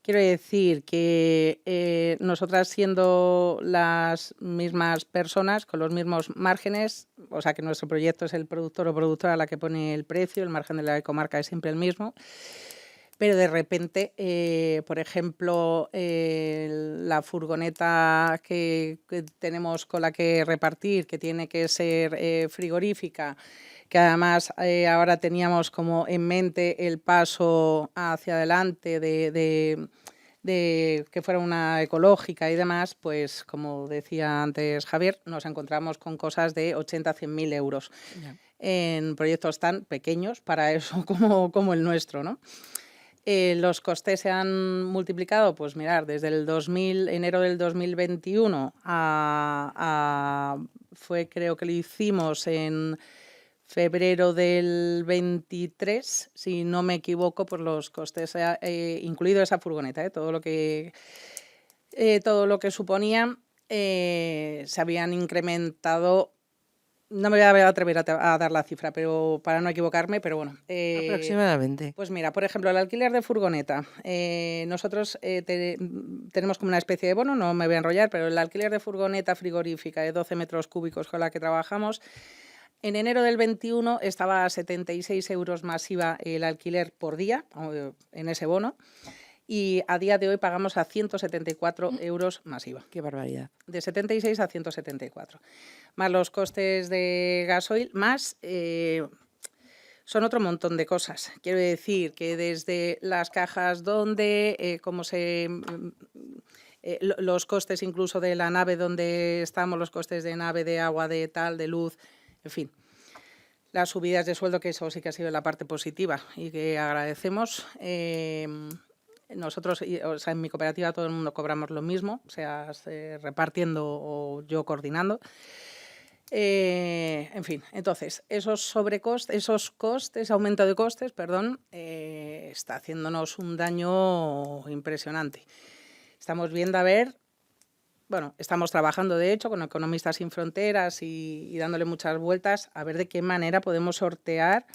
S3: Quiero decir que nosotras, siendo las mismas personas, con los mismos márgenes, o sea que nuestro proyecto es el productor o productora la que pone el precio, el margen de la comarca es siempre el mismo, pero de repente, por ejemplo, la furgoneta que tenemos con la que repartir, que tiene que ser frigorífica, que además ahora teníamos como en mente el paso hacia adelante de que fuera una ecológica y demás, pues como decía antes Javier, nos encontramos con cosas de 80 a 100.000 euros en proyectos tan pequeños para eso como el nuestro, ¿no? Los costes se han multiplicado, pues mirar, desde el enero del 2021 fue, creo que lo hicimos en febrero del 23, si no me equivoco, por los costes, incluido esa furgoneta, todo lo que suponía, se habían incrementado. No me voy a atrever a dar la cifra, pero para no equivocarme, pero bueno.
S1: Aproximadamente.
S3: Pues mira, por ejemplo, el alquiler de furgoneta. Nosotros tenemos como una especie de bono, no me voy a enrollar, pero el alquiler de furgoneta frigorífica de 12 metros cúbicos con la que trabajamos, en enero del 21 estaba a 76 euros más IVA el alquiler por día en ese bono. Y a día de hoy pagamos a 174 euros más IVA.
S1: ¡Qué barbaridad!
S3: De 76 a 174. Más los costes de gasoil, más son otro montón de cosas. Quiero decir que desde las cajas los costes incluso de la nave donde estamos, los costes de nave, de agua, de tal, de luz, en fin. Las subidas de sueldo, que eso sí que ha sido la parte positiva y que agradecemos. Nosotros, o sea, en mi cooperativa todo el mundo cobramos lo mismo, sea repartiendo o yo coordinando. En fin, entonces, esos costes, aumento de costes, perdón, está haciéndonos un daño impresionante. Estamos viendo a ver, bueno, estamos trabajando de hecho con Economistas Sin Fronteras y dándole muchas vueltas a ver de qué manera podemos sortear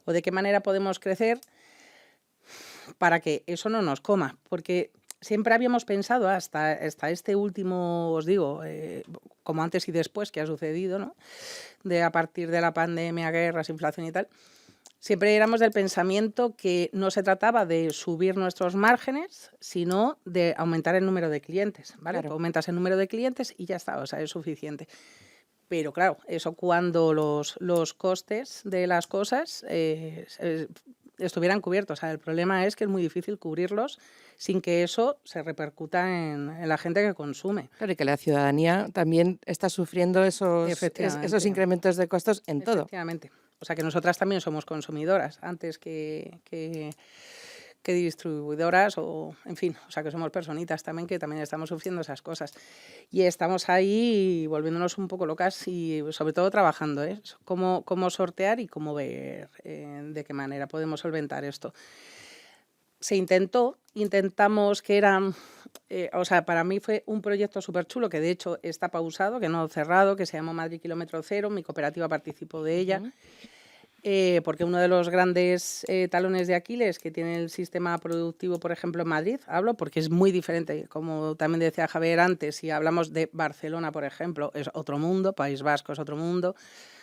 S3: o de qué manera podemos crecer para que eso no nos coma, porque siempre habíamos pensado, hasta este último, os digo, como antes y después que ha sucedido, ¿no? De a partir de la pandemia, guerras, inflación y tal, siempre éramos del pensamiento que no se trataba de subir nuestros márgenes, sino de aumentar el número de clientes, ¿vale?
S1: Claro.
S3: Tú aumentas el número de clientes y ya está, o sea, es suficiente. Pero claro, eso cuando los costes de las cosas estuvieran cubiertos. O sea, el problema es que es muy difícil cubrirlos sin que eso se repercuta en la gente que consume.
S1: Claro, y que la ciudadanía también está sufriendo esos
S3: Efectivamente.
S1: incrementos de costos en todo.
S3: Efectivamente. O sea, que nosotras también somos consumidoras antes que distribuidoras o, en fin, o sea, que somos personitas también que también estamos sufriendo esas cosas. Y estamos ahí volviéndonos un poco locas y sobre todo trabajando, ¿eh? Cómo sortear y cómo ver de qué manera podemos solventar esto. Se intentamos que eran, o sea, para mí fue un proyecto súper chulo que de hecho está pausado, que no cerrado, que se llamó Madrid Kilómetro Cero, mi cooperativa participó de ella. Porque uno de los grandes talones de Aquiles que tiene el sistema productivo, por ejemplo, en Madrid, hablo, porque es muy diferente, como también decía Javier antes, si hablamos de Barcelona, por ejemplo, es otro mundo, País Vasco es otro mundo,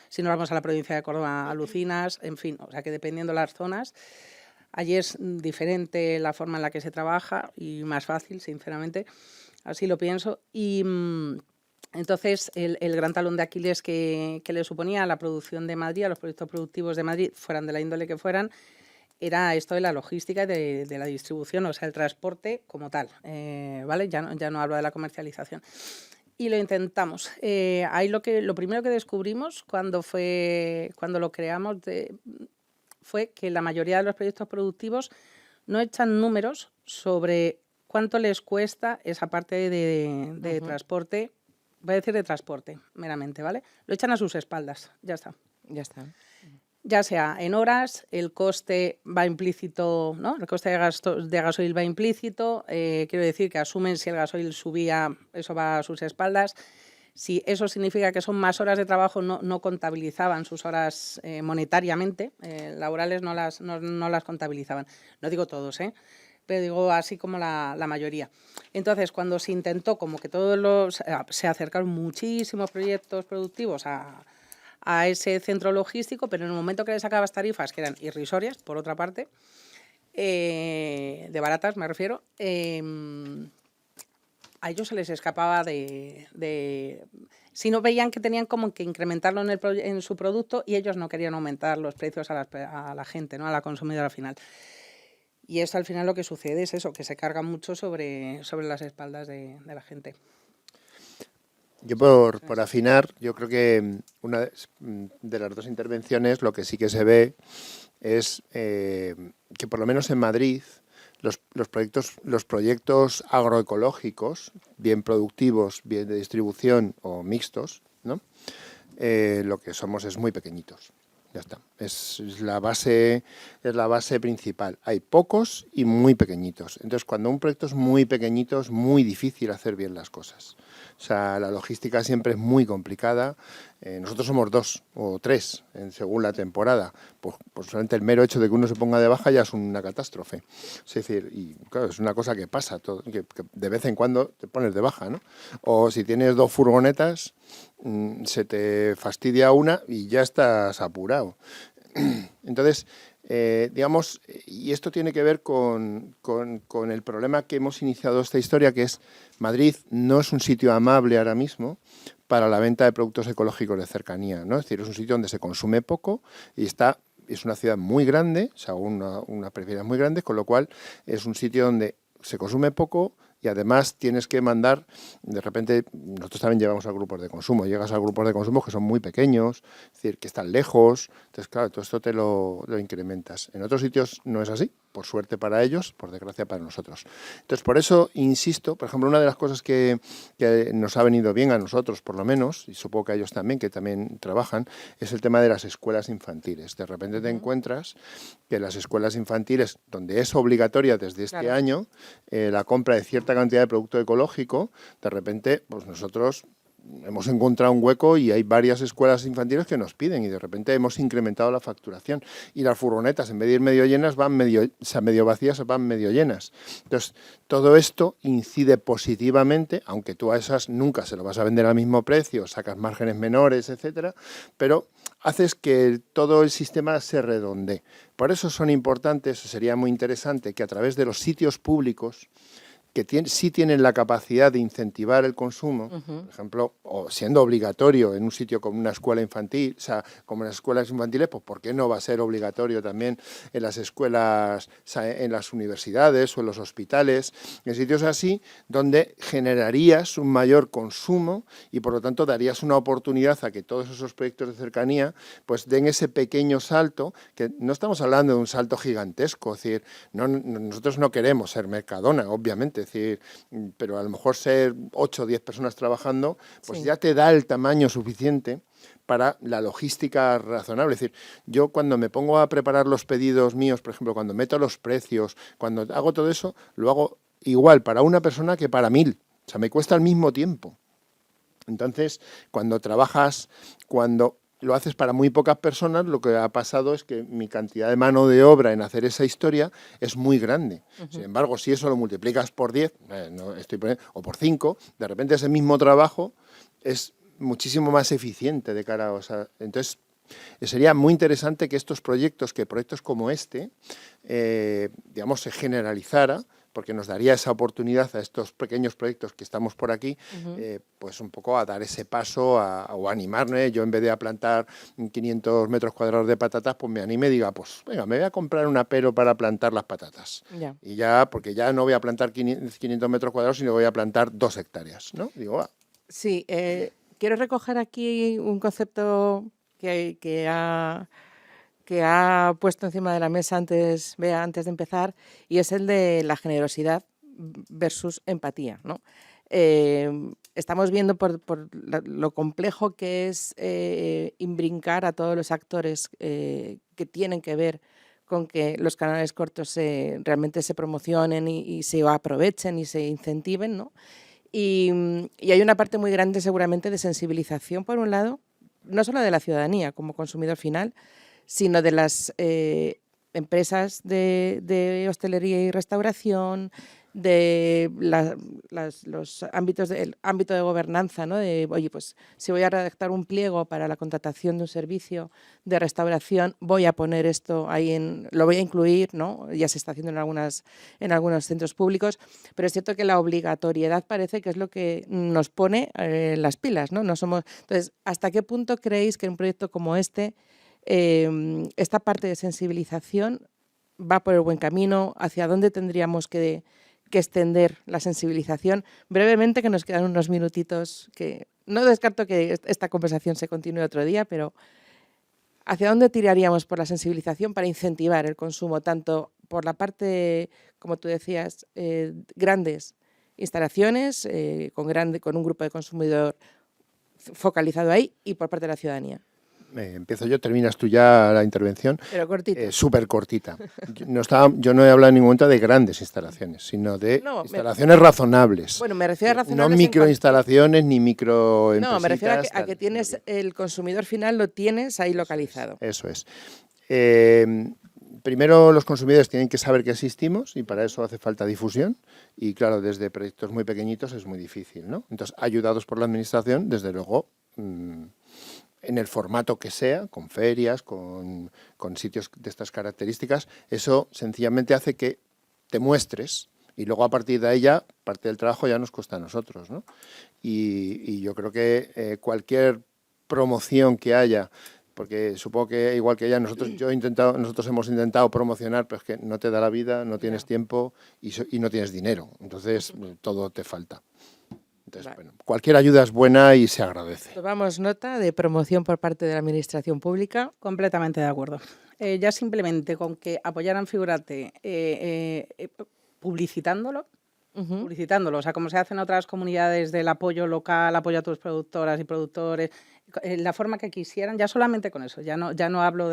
S3: si nos vamos a la provincia de Córdoba, alucinas, en fin, o sea que dependiendo de las zonas, allí es diferente la forma en la que se trabaja y más fácil, sinceramente, así lo pienso, y entonces, el gran talón de Aquiles que le suponía a la producción de Madrid, a los proyectos productivos de Madrid, fueran de la índole que fueran, era esto de la logística y de la distribución, o sea, el transporte como tal, ¿vale? Ya no hablo de la comercialización. Y lo intentamos. Ahí lo primero que descubrimos cuando lo creamos fue que la mayoría de los proyectos productivos no echan números sobre cuánto les cuesta esa parte de transporte. Voy a decir de transporte, meramente, ¿vale? Lo echan a sus espaldas, ya está.
S1: Ya está.
S3: Ya sea en horas, el coste va implícito, ¿no? El coste de gasoil va implícito, quiero decir que asumen si el gasoil subía, eso va a sus espaldas. Si eso significa que son más horas de trabajo, no contabilizaban sus horas monetariamente, laborales no las contabilizaban. No digo todos, pero digo así como la mayoría. Entonces, cuando se intentó, como que se acercaron muchísimos proyectos productivos a ese centro logístico, pero en el momento que les sacabas tarifas, que eran irrisorias, por otra parte, de baratas me refiero, a ellos se les escapaba si no veían que tenían como que incrementarlo en su producto y ellos no querían aumentar los precios a la gente, ¿no? A la consumidora final. Y eso al final lo que sucede es eso, que se carga mucho sobre las espaldas de la gente.
S2: Yo por afinar, yo creo que una de las dos intervenciones lo que sí que se ve es que por lo menos en Madrid los proyectos agroecológicos, bien productivos, bien de distribución o mixtos, ¿no? Lo que somos es muy pequeñitos. Ya está. Es la base principal. Hay pocos y muy pequeñitos. Entonces, cuando un proyecto es muy pequeñito, es muy difícil hacer bien las cosas. O sea, la logística siempre es muy complicada. Nosotros somos 2 o 3 según la temporada. Pues solamente el mero hecho de que uno se ponga de baja ya es una catástrofe. Es decir, y claro, es una cosa que pasa, que de vez en cuando te pones de baja, ¿no? O si tienes 2 furgonetas, se te fastidia una y ya estás apurado. Entonces, digamos, y esto tiene que ver con el problema que hemos iniciado esta historia, que es Madrid no es un sitio amable ahora mismo para la venta de productos ecológicos de cercanía, ¿no? Es decir, es un sitio donde se consume poco y es una ciudad muy grande, o sea, una periferia muy grande, con lo cual es un sitio donde se consume poco y además tienes que mandar, de repente, nosotros también llevamos a grupos de consumo, llegas a grupos de consumo que son muy pequeños, es decir, que están lejos, entonces claro, todo esto te lo incrementas. En otros sitios no es así, por suerte para ellos, por desgracia para nosotros. Entonces, por eso insisto, por ejemplo, una de las cosas que nos ha venido bien a nosotros, por lo menos, y supongo que a ellos también, que también trabajan, es el tema de las escuelas infantiles. De repente te encuentras que las escuelas infantiles, donde es obligatoria desde este año la compra de cierta cantidad de producto ecológico, de repente, pues nosotros hemos encontrado un hueco y hay varias escuelas infantiles que nos piden y de repente hemos incrementado la facturación y las furgonetas en vez de ir medio llenas van medio vacías, van medio llenas. Entonces, todo esto incide positivamente, aunque tú a esas nunca se lo vas a vender al mismo precio, sacas márgenes menores, etcétera, pero haces que todo el sistema se redondee. Por eso son importantes, sería muy interesante que a través de los sitios públicos que sí tienen la capacidad de incentivar el consumo, por ejemplo, o siendo obligatorio en un sitio como una escuela infantil, o sea, como en las escuelas infantiles, pues ¿por qué no va a ser obligatorio también en las escuelas, en las universidades o en los hospitales, en sitios así, donde generarías un mayor consumo y por lo tanto darías una oportunidad a que todos esos proyectos de cercanía pues den ese pequeño salto, que no estamos hablando de un salto gigantesco, es decir, nosotros no queremos ser Mercadona, obviamente, es decir, pero a lo mejor ser 8 o 10 personas trabajando, pues ya te da el tamaño suficiente para la logística razonable. Es decir, yo cuando me pongo a preparar los pedidos míos, por ejemplo, cuando meto los precios, cuando hago todo eso, lo hago igual para una persona que para 1000. O sea, me cuesta al mismo tiempo. Entonces, cuando lo haces para muy pocas personas, lo que ha pasado es que mi cantidad de mano de obra en hacer esa historia es muy grande. Sin embargo, si eso lo multiplicas por 10, o por 5, de repente ese mismo trabajo es muchísimo más eficiente de cara a... O sea, entonces, sería muy interesante que proyectos como este, digamos, se generalizara, porque nos daría esa oportunidad a estos pequeños proyectos que estamos por aquí, pues un poco a dar ese paso o animarme. Yo en vez de plantar 500 metros cuadrados de patatas, pues me anime y diga, pues venga, me voy a comprar un apero para plantar las patatas. Y ya, porque ya no voy a plantar 500 metros cuadrados, sino voy a plantar 2 hectáreas, ¿no? Digo, va.
S1: Sí, quiero recoger aquí un concepto que ha puesto encima de la mesa antes de empezar, y es el de la generosidad versus empatía, ¿no? Estamos viendo por lo complejo que es imbrincar a todos los actores que tienen que ver con que los canales cortos realmente se promocionen y se aprovechen y se incentiven, ¿no? Y hay una parte muy grande seguramente de sensibilización, por un lado, no solo de la ciudadanía como consumidor final, sino de las empresas de hostelería y restauración, de los ámbitos el ámbito de gobernanza, ¿no? De, oye, pues si voy a redactar un pliego para la contratación de un servicio de restauración, voy a poner esto ahí, lo voy a incluir, ¿no? Ya se está haciendo en algunos centros públicos, pero es cierto que la obligatoriedad parece que es lo que nos pone las pilas, ¿no? Entonces, ¿hasta qué punto creéis que un proyecto como esta parte de sensibilización va por el buen camino? ¿Hacia dónde tendríamos que extender la sensibilización? Brevemente, que nos quedan unos minutitos, que no descarto que esta conversación se continúe otro día, pero ¿hacia dónde tiraríamos por la sensibilización para incentivar el consumo, tanto por la parte, como tú decías, grandes instalaciones, con un grupo de consumidor focalizado ahí, y por parte de la ciudadanía?
S2: Empiezo yo, terminas tú ya la intervención.
S1: Pero cortita.
S2: Súper cortita. Yo no he hablado en ningún momento de grandes instalaciones, sino de instalaciones razonables.
S1: Bueno, me refiero a razonables.
S2: No microinstalaciones ni micro.
S1: No, me refiero a que tienes el consumidor final, lo tienes ahí localizado.
S2: Eso es. Primero, los consumidores tienen que saber que existimos y para eso hace falta difusión. Y claro, desde proyectos muy pequeñitos es muy difícil, ¿no? Entonces, ayudados por la administración, desde luego, en el formato que sea, con ferias, con sitios de estas características, eso sencillamente hace que te muestres y luego a partir de ahí ya, parte del trabajo ya nos cuesta a nosotros, ¿no? Y yo creo que cualquier promoción que haya, porque supongo que igual que ella, nosotros hemos intentado promocionar, pero es que no te da la vida, no tienes tiempo y no tienes dinero, entonces todo te falta. Entonces,
S1: Vale.
S2: bueno, cualquier ayuda es buena y se agradece.
S1: Tomamos nota de promoción por parte de la Administración Pública.
S3: Completamente de acuerdo. Ya simplemente con que apoyaran Figurate publicitándolo, o sea, como se hace en otras comunidades del apoyo local, apoyo a tus productoras y productores, la forma que quisieran, ya solamente con eso, ya no hablo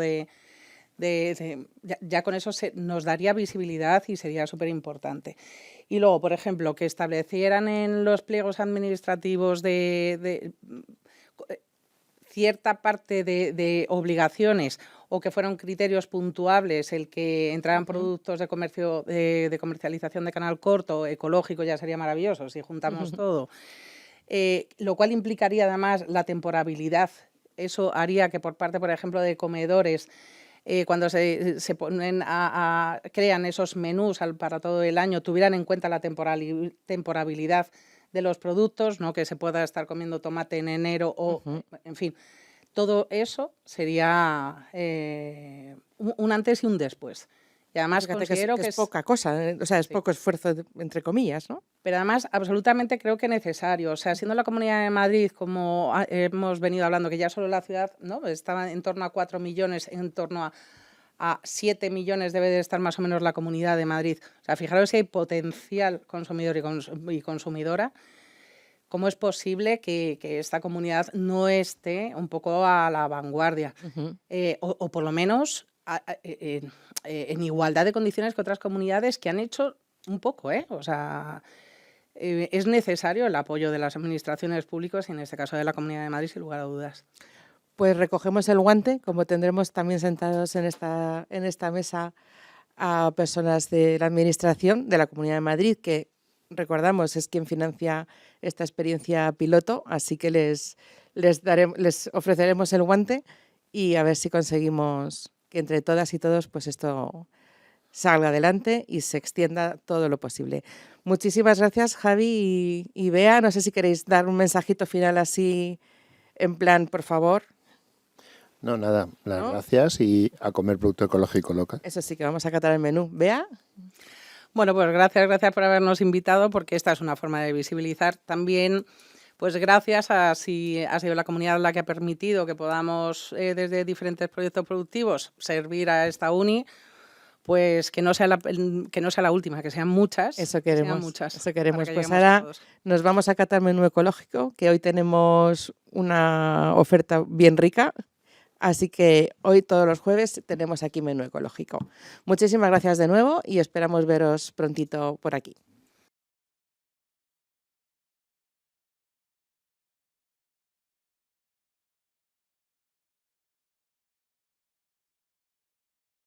S3: ya con eso nos daría visibilidad y sería súper importante. Y luego, por ejemplo, que establecieran en los pliegos administrativos cierta parte de obligaciones o que fueran criterios puntuables, el que entraran productos de comercio de comercialización de canal corto, ecológico, ya sería maravilloso si juntamos todo, lo cual implicaría además la temporabilidad. Eso haría que por parte, por ejemplo, de comedores, cuando se ponen crean esos menús para todo el año, tuvieran en cuenta la temporabilidad de los productos, no que se pueda estar comiendo tomate en enero o, en fin, todo eso sería un antes y un después. Y además
S1: Fíjate
S3: considero
S1: que es poca cosa, o sea, es poco esfuerzo, entre comillas, ¿no?
S3: pero además absolutamente creo que necesario. O sea, siendo la Comunidad de Madrid, como hemos venido hablando, que ya solo la ciudad, ¿no?, estaba en torno a 4 millones, en torno a 7 millones debe de estar más o menos la Comunidad de Madrid. O sea, fijaros si hay potencial consumidor y consumidora. ¿Cómo es posible que esta comunidad no esté un poco a la vanguardia? O por lo menos en igualdad de condiciones que otras comunidades que han hecho un poco, O sea, es necesario el apoyo de las administraciones públicas y en este caso de la Comunidad de Madrid, sin lugar a dudas.
S1: Pues recogemos el guante, como tendremos también sentados en esta mesa a personas de la Administración de la Comunidad de Madrid, que recordamos es quien financia esta experiencia piloto, así que les ofreceremos el guante y a ver si conseguimos que entre todas y todos pues esto salga adelante y se extienda todo lo posible. Muchísimas gracias, Javi y Bea. No sé si queréis dar un mensajito final así, en plan, por favor.
S2: No, nada, las gracias y a comer producto ecológico local.
S1: Eso sí, que vamos a catar el menú. ¿Bea?
S3: Bueno, pues gracias por habernos invitado, porque esta es una forma de visibilizar. También, pues gracias a si ha sido la comunidad la que ha permitido que podamos, desde diferentes proyectos productivos, servir a esta uni, pues que no sea la última, que sean muchas.
S1: Eso queremos.
S3: Sean muchas,
S1: eso queremos.
S3: para que
S1: Pues
S3: lleguemos a
S1: ahora
S3: todos.
S1: nos vamos a catar menú ecológico, que hoy tenemos una oferta bien rica. Así que hoy, todos los jueves, tenemos aquí menú ecológico. Muchísimas gracias de nuevo y esperamos veros prontito por aquí.